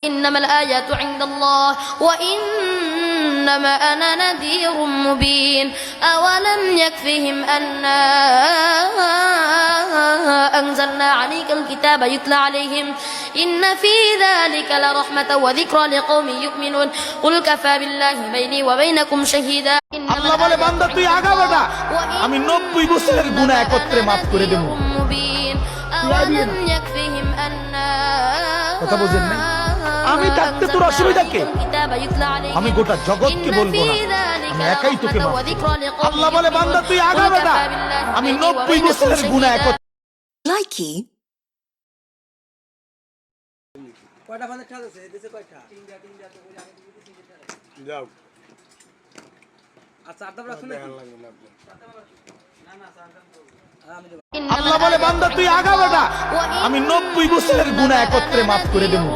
إنما الآيات عند الله وإنما أنا نذير مبين أولم يكفهم أنا أنزلنا عليك الكتاب يتلى عليهم إن في ذلك لرحمة وذكرى لقوم يؤمنون قل كفى بالله بيني وبينكم شهيدا আল্লাহ বলে বান্দা তুই আগাবে না, আমি 90 বছরের গুনাহ একত্রে maaf করে দেব। أولم يكفهم أنا কথা বুঝেন না? আমি থাকতে তোর অসুবিধা কি? আমি গোটা জগৎকে বলবো না, আমি একাই তোকে মাফ করব। আল্লাহ বলে বান্দা তুই আগাবে না, আমি 90 বছরের গুনাহ একত্রে লাইকি কয়টা ফাঁদের ঠাল আছে এদেশে কয়টা যাও। আচ্ছা আড্ডা রাখুন না না আল্লাহ বলে বান্দা তুই আগাবে না, আমি 90 বছরের গুনাহ একত্রে maaf করে দেব।